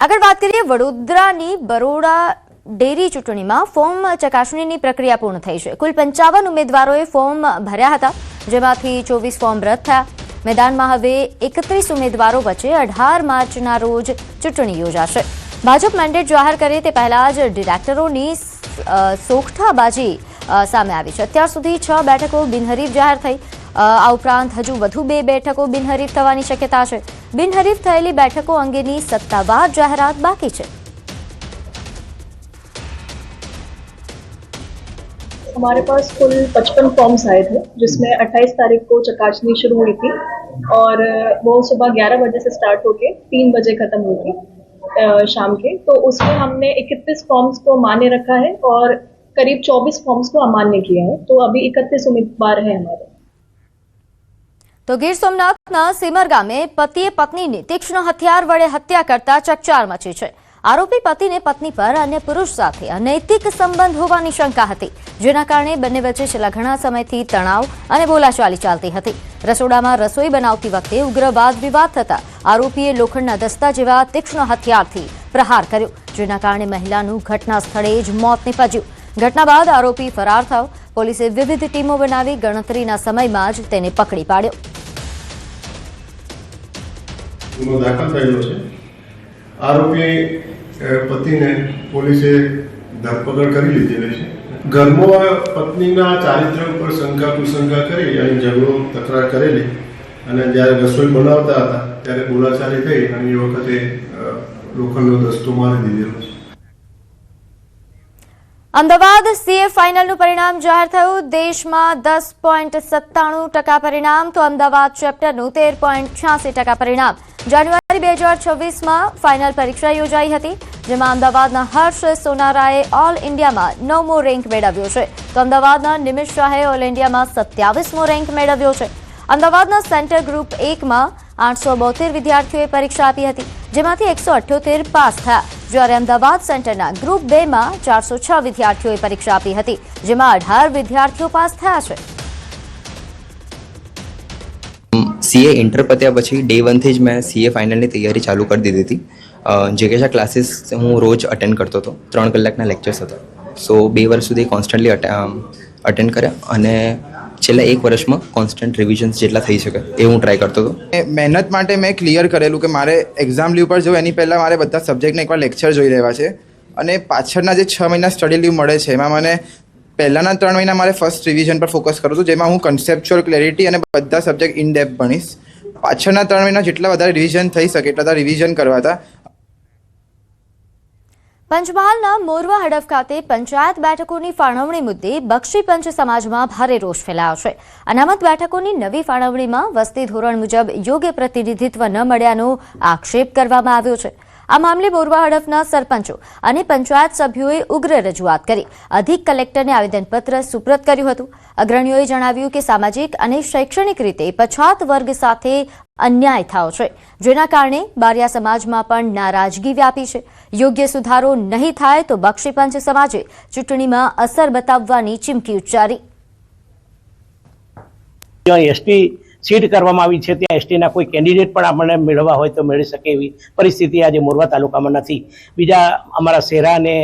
આગળ વાત કરીએ વડોદરાની બરોડા ડેરી ચૂંટણીમાં ફોર્મ ચકાસણીની પ્રક્રિયા પૂર્ણ થઈ છે। કુલ 55 ઉમેદવારોએ ફોર્મ ભર્યા હતા, જેમાંથી 24 ફોર્મ રદ થયા। મેદાનમાં હવે 31 ઉમેદવારો વચ્ચે 18 માર્ચના રોજ ચૂંટણી યોજાશે। ભાજપ મેન્ડેટ જાહેર કરે તે પહેલા જ ડિરેક્ટરોની સોગઠાબાજી સામે આવી છે। અત્યાર સુધી 6 બેઠકો બિનહરીફ જાહેર થઈ। આ ઉપરાંત હજુ વધુ 2 બેઠકો બિનહરીફ થવાની શક્યતા છે। બિનહરીફ થયેલી બેઠકો અંગેની સત્તાવાર જાહેરાત બાકી છે। हमारे पास कुल 55 फॉर्म्स आए थे, जिसमें 28 तारीख को चकासनी शुरू हुई थी और वो सुबह 11 बजे से स्टार्ट होके 3 बजे खत्म हुई थी शाम के। तो उसमें हमने 31 फॉर्म्स को मान्य रखा है और करीब 24 फॉर्म्स को अमान्य किया है। तो अभी 31 उम्मीदवार हैं हमारे। तो गीर सोमनाथના સીમર ગામે પતિએ પત્નીની તીક્ષ્ણ હથિયાર વડે હત્યા કરતા ચકચાર મચી છે। આરોપી પતિને પત્ની પર અન્ય પુરુષ સાથે અનૈતિક સંબંધ હોવાની શંકા હતી, જેના કારણે બંને વચ્ચે છેલ્લા ઘણા સમયથી તણાવ અને બોલાચાલી ચાલતી હતી। રસોડામાં રસોઈ બનાવતી વખતે ઉગ્ર વાદ વિવાદ થતા આરોપીએ લોખંડના દસ્તા જેવા તીક્ષ્ણ હથિયારથી પ્રહાર કર્યો, જેના કારણે મહિલાનું ઘટના સ્થળે જ મોત નીપજ્યું। ઘટના બાદ આરોપી ફરાર થયો। પોલીસે વિવિધ ટીમો બનાવી ગણતરીના સમયમાં જ તેને પકડી પાડ્યો। દાખલ થયેલો છે। આરોપી પતિને પોલીસે ધરપકડ કરી લીધેલી છે। ઘરમાં પત્નીના ચારિત્ર ઉપર શંકા કુશંકા કરી અને ઝઘડો તકરાર કરેલી અને જ્યારે રસોઈ બનાવતા હતા ત્યારે બોલાચાલી થઈ અને એ વખતે લોખંડનો દસ્તો મારી દીધેલો છે। અમદાવાદ સીએ ફાઇનલનું પરિણામ જાહેર થયું। દેશમાં 10.97% પરિણામ, તો અમદાવાદ ચેપ્ટરનું 13.86% પરિણામ। જાન્યુઆરી 2026માં ફાઇનલ પરીક્ષા યોજાઈ હતી, જેમાં અમદાવાદના હર્ષ સોનારાએ ઓલ ઇન્ડિયામાં 9મો રેન્ક મેળવ્યો છે, તો અમદાવાદના નિમિષ શાહે ઓલ ઇન્ડિયામાં 27મો રેન્ક મેળવ્યો છે। અમદાવાદના સેન્ટર ગ્રુપ 1માં 872 વિદ્યાર્થીઓએ પરીક્ષા આપી હતી, જેમાંથી 178 પાસ થયા, જ્યારે અમદાવાદ સેન્ટરના ગ્રુપ 2માં 406 વિદ્યાર્થીઓએ પરીક્ષા આપી હતી, જેમાં 18 વિદ્યાર્થીઓ પાસ થયા છે। सीए इंटर पत्या पछी डे 1 थी ज मैं सीए फाइनल की तैयारी चालू कर दी थी। जेके क्लासेस हूँ रोज अटेन्ड करतो तो 3 कलाकना लेक्चर्स था। सो 2 वर्ष सुधी कॉन्स्टंटली अटेन्ड कर्या अने छेल्ला 1 वर्ष में कॉन्स्टंट रिविजन्स जेटला थई शके ए हूँ ट्राय करतो तो। मेहनत माटे मैं क्लियर करेलू कि मारे एक्जाम लीव पर जो एनी पहला मारे बधा सब्जेक्टने एकवार लेक्चर जोई लेवा छे अने पाछळना जे 6 महीना स्टडी लीव मळे छे एमां मने પહેલાના 3 મહિના મારે ફર્સ્ટ રિવિઝન પર ફોકસ કરું છું, જેમાં હું કન્સેપ્ચ્યુઅલ ક્લેરિટી અને બધા સબ્જેક્ટ ઇન ડેપ્થ ભણીશ। પાછળના 3 મહિના જેટલા વધારે રિવિઝન થઈ શકે એટલા રિવિઝન કરવા હતા। પંચમહાલના મોરવા હડફ ખાતે પંચાયત બેઠકોની ફાળવણી મુદ્દે બક્ષી પંચ સમાજમાં ભારે રોષ ફેલાયો છે। અનામત બેઠકોની નવી ફાળવણીમાં વસ્તી ધોરણ મુજબ યોગ્ય પ્રતિનિધિત્વ ન મળ્યાનો આક્ષેપ કરવામાં આવ્યો છે। આ મામલે મોરવા હડફના સરપંચો અને પંચાયત સભ્યોએ ઉગ્ર રજૂઆત કરી અધિક કલેક્ટરને આવેદનપત્ર સુપ્રત કર્યું હતું। અગ્રણીઓએ જણાવ્યું કે સામાજિક અને શૈક્ષણિક રીતે પછાત વર્ગ સાથે અન્યાય થયો છે, જેના કારણે બારિયા સમાજમાં પણ નારાજગી વ્યાપી છે। યોગ્ય સુધારો નહીં થાય તો બક્ષી પંચ સમાજે ચૂંટણીમાં અસર બતાવવાની ચીમકી ઉચ્ચારી। એસટી સીટ કરવામાં આવી છે, ત્યાં એસટીના કોઈ કેન્ડિડેટ પણ આપણને મેળવવા હોય તો મેળવી શકે એવી પરિસ્થિતિ આજે મોરવા તાલુકામાં નથી। બીજા અમારા શેરા અને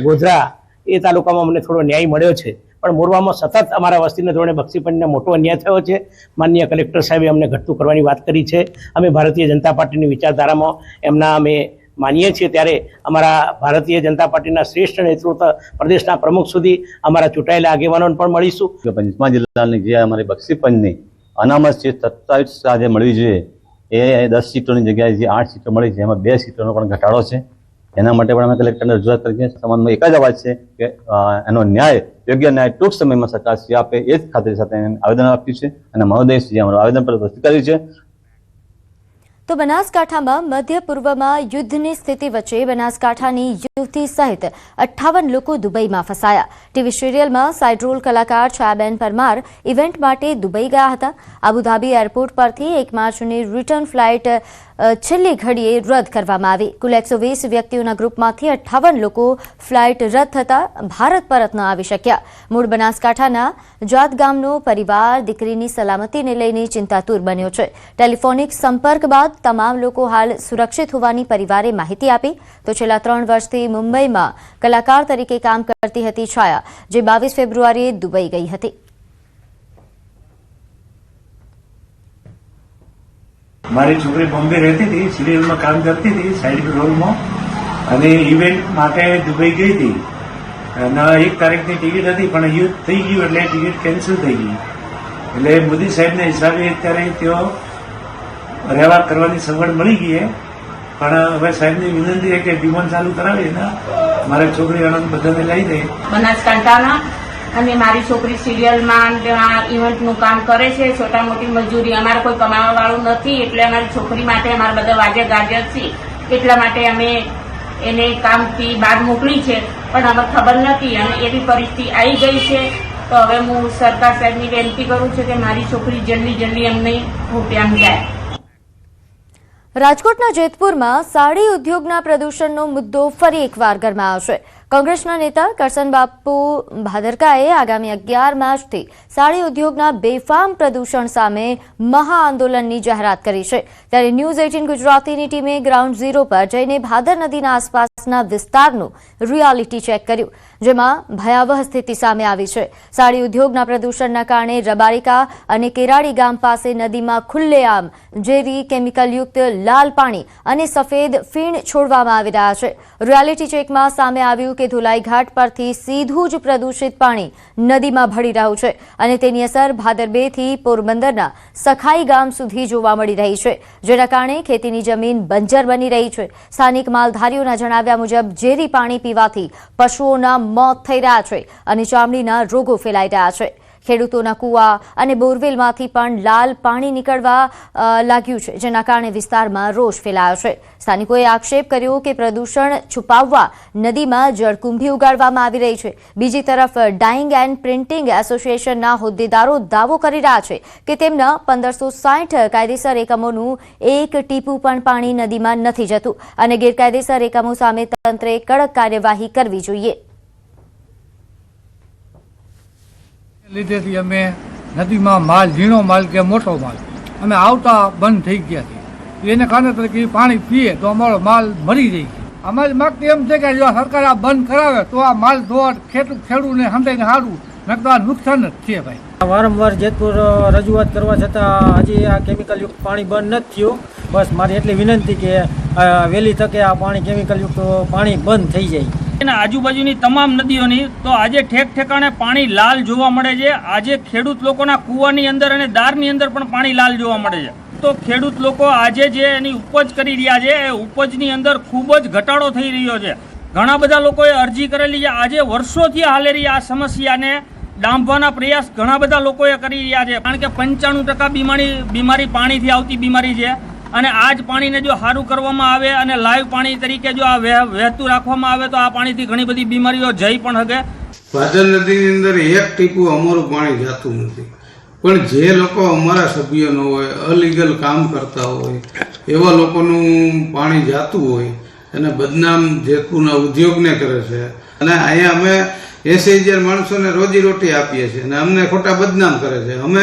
ગોધરા એ તાલુકામાં અમને થોડો ન્યાય મળ્યો છે, પણ મોરવામાં સતત અમારા વસ્તીને ધોરણે બક્ષીપંચને મોટો અન્યાય થયો છે। માનનીય કલેક્ટર સાહેબે અમને ઘટતું કરવાની વાત કરી છે। અમે ભારતીય જનતા પાર્ટીની વિચારધારામાં એમના અમે માનીએ છીએ, ત્યારે અમારા ભારતીય જનતા પાર્ટીના શ્રેષ્ઠ નેતૃત્વ પ્રદેશના પ્રમુખ સુધી અમારા ચૂંટાયેલા આગેવાનોને પણ મળીશું। પંચમહાલ જિલ્લાની જે અમારી બક્ષીપંચની અનામત સીટ 27 આજે મળવી જોઈએ એ 10 સીટોની જગ્યાએ જે 8 સીટો મળી છે, એમાં 2 સીટોનો પણ ઘટાડો છે। એના માટે પણ અમે કલેક્ટરને રજૂઆત કરી છે। સમાજમાં એક જ અવાજ છે કે એનો ન્યાય, યોગ્ય ન્યાય ટૂંક સમયમાં સરકારશ્રી આપે એ જ ખાતરી સાથે આવેદન આપ્યું છે અને મહોદયશ્રીએ અમારું આવેદનપત્ર પ્રસ્તુત કર્યું છે। તો બનાસકાંઠામાં મધ્ય પૂર્વમાં યુદ્ધની સ્થિતિ વચ્ચે બનાસકાંઠાની યુવતી સહિત 58 લોકો દુબઈમાં ફસાયા। ટીવી સિરિયલમાં સાઇડ રોલ કલાકાર છાયાબેન પરમાર ઇવેન્ટ માટે દુબઈ ગયા હતા। અબુધાબી એરપોર્ટ પરથી 1 માર્ચની રિટર્ન ફ્લાઇટ છેલ્લી ઘડીએ રદ કરવામાં આવી. કુલ 120 વ્યક્તિઓના ગ્રુપમાંથી 58 લોકો ફ્લાઇટ રદ થતાં ભારત પરત ન આવી શક્યા. મૂળ બનાસકાંઠાના જાત ગામનો પરિવાર દીકરીની સલામતીને લઈને ચિંતાતુર બન્યો છે. ટેલિફોનિક સંપર્ક બાદ તમામ લોકો હાલ સુરક્ષિત હોવાની પરિવારે માહિતી આપી. તો છેલ્લા 3 વર્ષથી મુંબઈમાં કલાકાર તરીકે કામ કરતી હતી છાયા, જે 22 ફેબ્રુઆરીએ દુબઈ ગઈ હતી. મારી છોકરી બોમ્બે રહેતી હતી, સિરિયલમાં કામ કરતી હતી સાઇડ રોલમાં, અને ઇવેન્ટ માટે દુબઈ ગઈ હતી અને 1 તારીખની ટિકિટ હતી, પણ યુદ્ધ થઈ ગયું એટલે ટિકિટ કેન્સલ થઈ ગઈ. એટલે મોદી સાહેબના હિસાબે અત્યારે તેઓ રહેવા કરવાની સગવડ મળી ગઈ, પણ હવે સાહેબની વિનંતી છે કે વિમાન ચાલુ કરાવી ને મારી છોકરી આનંદ બધાને લઈ દે. બનાસકાંઠાના અને મારી છોકરી સિરિયલમાં ઇવેન્ટનું કામ કરે છે, છોટા મોટી મજૂરી, અમારે કોઈ કમાવા વાળું નથી, એટલે અમારી છોકરી માટે અમારા બધા વાજે ગાજર છે, એટલા માટે અમે એને કામથી બહાર મોકલી છે, પણ અમને ખબર નથી અને એવી પરિસ્થિતિ આવી ગઈ છે. તો હવે હું સરકાર સાહેબની વિનંતી કરું છું કે મારી છોકરી જલ્દી અમને રૂપિયામાં જાય. રાજકોટના જેતપુરમાં સાડી ઉદ્યોગના પ્રદૂષણનો મુદ્દો ફરી એકવાર ગરમાયો. કોંગ્રેસના નેતા કરસન બાપુ ભાદરકાએ આગામી 11 માર્ચથી સાડી ઉદ્યોગના બેફામ પ્રદૂષણ સામે મહાઆંદોલનની જાહેરાત કરી છે. ત્યારે ન્યૂઝ 18 ગુજરાતીની ટીમે ગ્રાઉન્ડ ઝીરો પર જઈને ભાદર નદીના આસપાસના વિસ્તારનું રિયાલિટી ચેક કર્યું, જેમાં ભયાવહ સ્થિતિ સામે આવી છે. સાડી ઉદ્યોગના પ્રદૂષણના કારણે રબારિકા અને કેરાડી ગામ પાસે નદીમાં ખુલ્લેઆમ ઝેરી કેમિકલયુક્ત લાલ પાણી અને સફેદ ફીણ છોડવામાં આવી રહ્યા છે. રિયાલિટી ચેકમાં સામે આવ્યું કે ધુલાઈ ઘાટ પરથી સીધું જ પ્રદૂષિત પાણી નદીમાં ભળી રહ્યું છે અને તેની અસર ભાદર 2 થી પોરબંદરના સખાઈ ગામ સુધી જોવા મળી રહી છે, જેના કારણે ખેતીની જમીન બંજર બની રહી છે. સ્થાનિક માલધારીઓના જણાવ્યા મુજબ ઝેરી પાણી પીવાથી પશુઓના મોત થઈ રહ્યા છે અને ચામડીના રોગો ફેલાઈ રહ્યા છે. ખેડૂતોના કૂવા અને બોરવેલમાંથી પણ લાલ પાણી નીકળવા લાગ્યું છે, જેના કારણે વિસ્તારમાં રોષ ફેલાયો છે. સ્થાનિકોએ આક્ષેપ કર્યો કે પ્રદૂષણ છુપાવવા નદીમાં જળકુંભી ઉગાડવામાં આવી રહી છે. બીજી તરફ ડાઇંગ એન્ડ પ્રિન્ટિંગ એસોસિએશનના હોદ્દેદારો દાવો કરી રહ્યા છે કે તેમના 1560 કાયદેસર એકમોનું એક ટીપું પણ પાણી નદીમાં નથી જતું અને ગેરકાયદેસર એકમો સામે તંત્રે કડક કાર્યવાહી કરવી જોઈએ. લીધેથી અમે નદીમાં માલ, ઝીણો માલ કે મોટો માલ અમે આવતા બંધ થઈ ગયા છે. એને કારણે તરીકે પાણી પીએ તો અમારો માલ મરી જાય છે. અમારી માગતી એમ છે કે જો સરકાર આ બંધ કરાવે તો આ માલ ધોવા ખેડૂતને સમજાઈને સારું, નકર નુકસાન જ છે ભાઈ. વારંવાર જેતપુર રજૂઆત કરવા છતાં હજી આ કેમિકલયુક્ત પાણી બંધ નથી થયું. બસ મારી એટલી વિનંતી કે વહેલી તકે આ પાણી કેમિકલયુક્ત પાણી બંધ થઈ જાય. આજુબાજુની તમામ નદીઓની તો આજે ઠેક ઠેકાણે પાણી લાલ જોવા મળે છે. આજે ખેડૂત લોકોના કૂવાની અંદર અને દારની અંદર પણ પાણી લાલ જોવા મળે છે. તો ખેડૂત લોકો આજે જે એની ઉપજ કરી રહ્યા છે એ ઉપજની અંદર ખૂબ જ ઘટાડો થઈ રહ્યો છે. ઘણા બધા લોકોએ અરજી કરેલી છે. આજે વર્ષોથી હાલેલી આ સમસ્યાને ડામવાના પ્રયાસ ઘણા બધા લોકોએ કરી રહ્યા છે, કારણ કે 95% બીમારી પાણીથી આવતી બીમારી છે. અને આ જ પાણીને જો સારું કરવામાં આવે અને લાઈવ પાણી તરીકે જો આ વહેતું રાખવામાં આવે તો આ પાણીથી ઘણી બધી બીમારીઓ જઈ પણ શકે. ભાદર નદીની અંદર એક ટીપું અમારું પાણી જતું નથી, પણ જે લોકો અમારા સભ્યો ન હોય, અલીગલ કામ કરતા હોય, એવા લોકોનું પાણી જતું હોય અને બદનામ જેતપુરના ઉદ્યોગને કરે છે. અને અહીંયા અમે 80,000 માણસોને રોજીરોટી આપીએ છીએ અને અમને ખોટા બદનામ કરે છે. અમે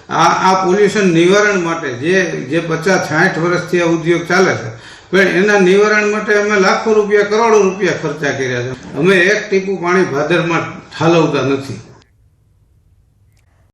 આ પોલ્યુશન નિવારણ માટે જે 50-60 વર્ષથી આ ઉદ્યોગ ચાલે છે, પણ એના નિવારણ માટે અમે લાખો રૂપિયા, કરોડો રૂપિયા ખર્ચા કર્યા છે. અમે એક ટીપું પાણી ભાદરમાં ઠાલવતા નથી.